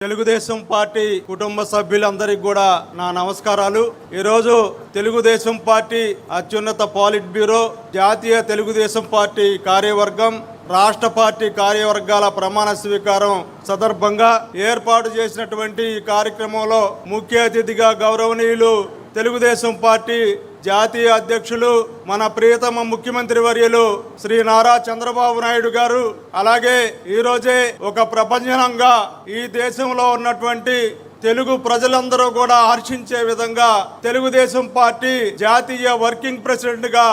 Telugu Desam party కుటుంబ సభ్యులందరికీ కూడా నా నమస్కారాలు। ఈరోజు తెలుగుదేశం పార్టీ అత్యున్నత పాలిట్ బ్యూరో, జాతీయ తెలుగుదేశం పార్టీ కార్యవర్గం, రాష్ట్ర పార్టీ కార్యవర్గాల ప్రమాణ స్వీకారం సందర్భంగా ఏర్పాటు చేసినటువంటి ఈ కార్యక్రమంలో ముఖ్య అతిథిగా గౌరవనీయులు తెలుగుదేశం పార్టీ జాతీయ అధ్యక్షులు మన ప్రియతమ ముఖ్యమంత్రి వర్యులు శ్రీ నారా చంద్రబాబు నాయుడు గారు, అలాగే ఈరోజే ఒక ప్రపంచంగా ఈ దేశంలో ఉన్నటువంటి తెలుగు ప్రజలందరూ కూడా హర్షించే విధంగా తెలుగుదేశం పార్టీ జాతీయ వర్కింగ్ ప్రెసిడెంట్ గా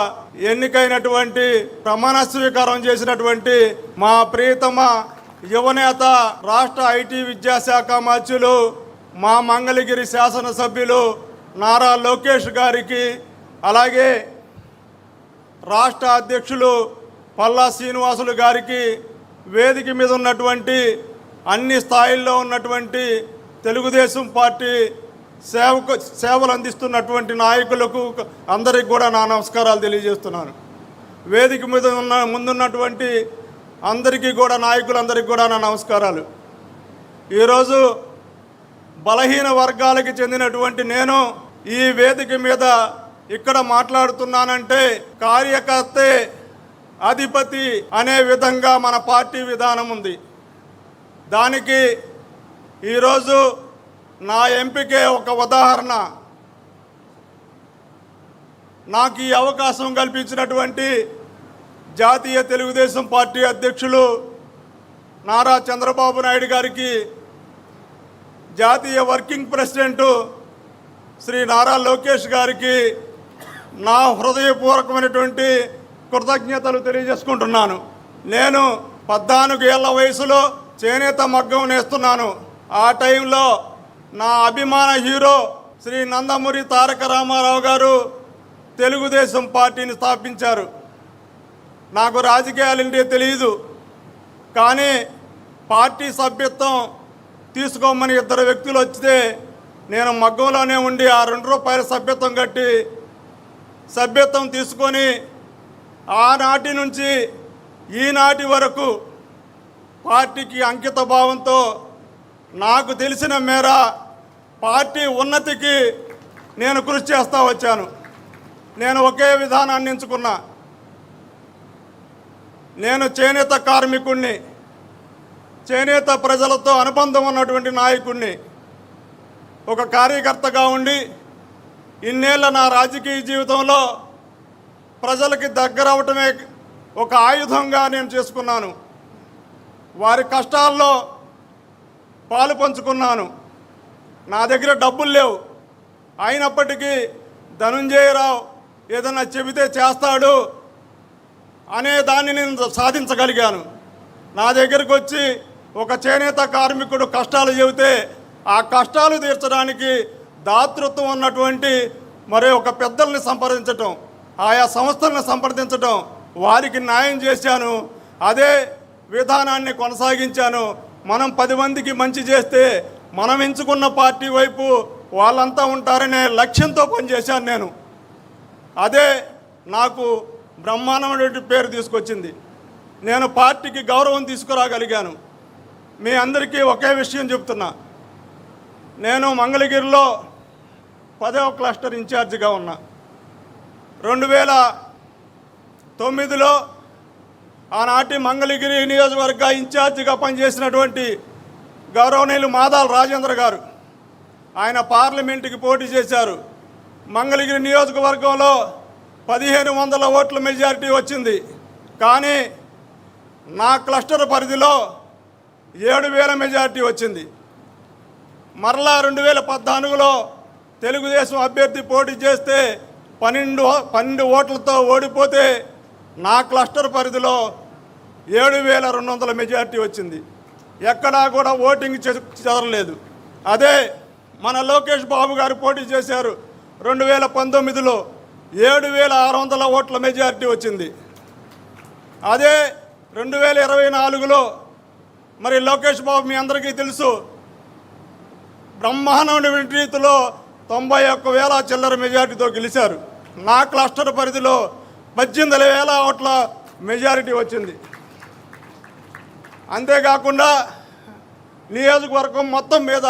ఎన్నికైనటువంటి ప్రమాణ స్వీకారం చేసినటువంటి మా ప్రియతమ యువనేత, రాష్ట్ర ఐటీ విద్యాశాఖ మంత్రులు, మా మంగళగిరి శాసనసభ్యులు నారా లోకేష్ గారికి, అలాగే రాష్ట్ర అధ్యక్షులు పల్లా శ్రీనివాసులు గారికి, వేదిక మీద ఉన్నటువంటి అన్ని స్థాయిల్లో ఉన్నటువంటి తెలుగుదేశం పార్టీ సేవలు అందిస్తున్నటువంటి నాయకులకు అందరికి కూడా నా నమస్కారాలు తెలియజేస్తున్నాను। వేదిక మీద ముందున్నటువంటి అందరికీ కూడా, నాయకులందరికీ కూడా నా నమస్కారాలు। ఈరోజు బలహీన వర్గాలకి చెందినటువంటి నేను ఈ వేదిక మీద ఇక్కడ మాట్లాడుతున్నానంటే కార్యకర్తే అధిపతి అనే విధంగా మన పార్టీ విధానం ఉంది। దానికి ఈరోజు నా ఎంపికే ఒక ఉదాహరణ। నాకు ఈ అవకాశం కల్పించినటువంటి జాతీయ తెలుగుదేశం పార్టీ అధ్యక్షులు నారా చంద్రబాబు నాయుడు గారికి, జాతీయ వర్కింగ్ ప్రెసిడెంట్ శ్రీ నారా లోకేష్ గారికి నా హృదయపూర్వకమైనటువంటి కృతజ్ఞతలు తెలియజేసుకుంటున్నాను। నేను 14 ఏళ్ల వయసులో చేనేత మగ్గం నేస్తున్నాను। ఆ టైంలో నా అభిమాన హీరో శ్రీ నందమూరి తారక రామారావు గారు తెలుగుదేశం పార్టీని స్థాపించారు। నాకు రాజకీయాలంటే తెలియదు, కానీ పార్టీ సభ్యత్వం తీసుకోమని 2 వ్యక్తులు వచ్చితే నేను మగ్గంలోనే ఉండి ఆ ₹2 సభ్యత్వం కట్టి సభ్యత్వం తీసుకొని ఆనాటి నుంచి ఈనాటి వరకు పార్టీకి అంకిత భావంతో నాకు తెలిసిన మేర పార్టీ ఉన్నతికి నేను కృషి చేస్తూ వచ్చాను। నేను ఒకే విధానాన్ని ఎంచుకున్నా। నేను చేనేత కార్మికుడిని, చేనేత ప్రజలతో అనుబంధం ఉన్నటువంటి నాయకుడిని, ఒక కార్యకర్తగా ఉండి ఇన్నేళ్ల నా రాజకీయ జీవితంలో ప్రజలకి దగ్గర అవటమే ఒక ఆయుధంగా నేను చేసుకున్నాను। వారి కష్టాల్లో పాలు పంచుకున్నాను। నా దగ్గర డబ్బులు లేవు, అయినప్పటికీ ధనుంజయరావు ఏదైనా చెబితే చేస్తాడు అనే దాన్ని నేను సాధించగలిగాను। నా దగ్గరకు వచ్చి ఒక చేనేత కార్మికుడు కష్టాలు చెబితే ఆ కష్టాలు తీర్చడానికి దాతృత్వం ఉన్నటువంటి మరే ఒక పెద్దల్ని సంప్రదించటం, ఆయా సంస్థలను సంప్రదించటం, వారికి న్యాయం చేశాను। అదే విధానాన్ని కొనసాగించాను। మనం 10 మందికి మంచి చేస్తే మనం ఎంచుకున్న పార్టీ వైపు వాళ్ళంతా ఉంటారనే లక్ష్యంతో పనిచేశాను నేను। అదే నాకు బ్రహ్మాండమైన పేరు తీసుకొచ్చింది। నేను పార్టీకి గౌరవం తీసుకురాగలిగాను। మీ అందరికీ ఒకే విషయం చెప్తున్నా, నేను మంగళగిరిలో 10వ క్లస్టర్ ఇన్ఛార్జిగా ఉన్నా। 2009లో ఆనాటి మంగళగిరి నియోజకవర్గ ఇన్ఛార్జిగా పనిచేసినటువంటి గౌరవనీయులు మాదాల రాజేంద్ర గారు, ఆయన పార్లమెంటుకి పోటీ చేశారు। మంగళగిరి నియోజకవర్గంలో 1500 ఓట్ల మెజారిటీ వచ్చింది, కానీ నా క్లస్టర్ పరిధిలో 7000 మెజారిటీ వచ్చింది। మరలా 2014లో తెలుగుదేశం అభ్యర్థి పోటీ చేస్తే 12 ఓట్లతో ఓడిపోతే నా క్లస్టర్ పరిధిలో 7200 మెజారిటీ వచ్చింది। ఎక్కడా కూడా ఓటింగ్ చెదరలేదు। అదే మన లోకేష్ బాబు గారు పోటీ చేశారు 2019లో 7600 ఓట్ల మెజారిటీ వచ్చింది। అదే 2024లో మరి లోకేష్ బాబు మీ అందరికీ తెలుసు, బ్రహ్మాండమైన రీతిలో 91,000 చిల్లర మెజారిటీతో గెలిచారు। నా క్లస్టర్ పరిధిలో 18,000 ఓట్ల మెజారిటీ వచ్చింది। అంతేకాకుండా నియోజకవర్గం మొత్తం మీద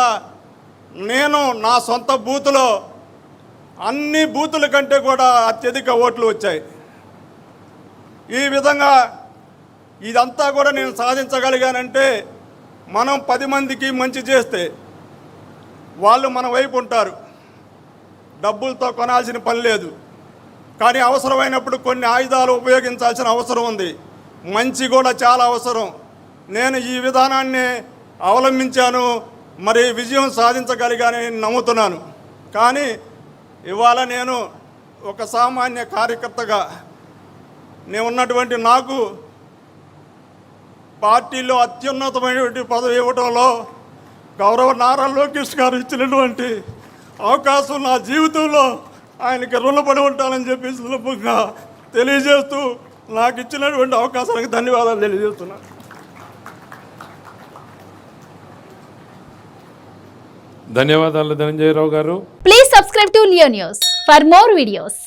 నేను నా సొంత బూతులో అన్ని బూతుల కంటే కూడా అత్యధిక ఓట్లు వచ్చాయి. ఈ విధంగా ఇదంతా కూడా నేను సాధించగలిగానంటే మనం 10 మందికి మంచి చేస్తే వాళ్ళు మన వైపు ఉంటారు. డబ్బులతో కొనాల్సిన పని లేదు. కానీ అవసరమైనప్పుడు కొన్ని ఆయుధాలు ఉపయోగించాల్సిన అవసరం ఉంది. మంచి కూడా చాలా అవసరం. నేను ఈ విధానాన్ని అవలంబించాను, మరి విజయం సాధించగలిగానని నమ్ముతున్నాను. కానీ ఇవాళ నేను ఒక సామాన్య కార్యకర్తగా నేను ఉన్నటువంటి నాకు పార్టీలో అత్యున్నతమైనటువంటి పదవి ఇవ్వడంలో గౌరవ నారా లోకేష్ గారు ఇచ్చినటువంటి అవకాశం నా జీవితంలో ఆయనకి రుణపడి ఉంటానని చెప్పి సులభంగా తెలియజేస్తూ నాకు ఇచ్చినటువంటి అవకాశానికి ధన్యవాదాలు తెలియజేస్తున్నాను. ధన్యవాదాలు ధనంజయరావు గారు. Please subscribe to Leo news for more videos.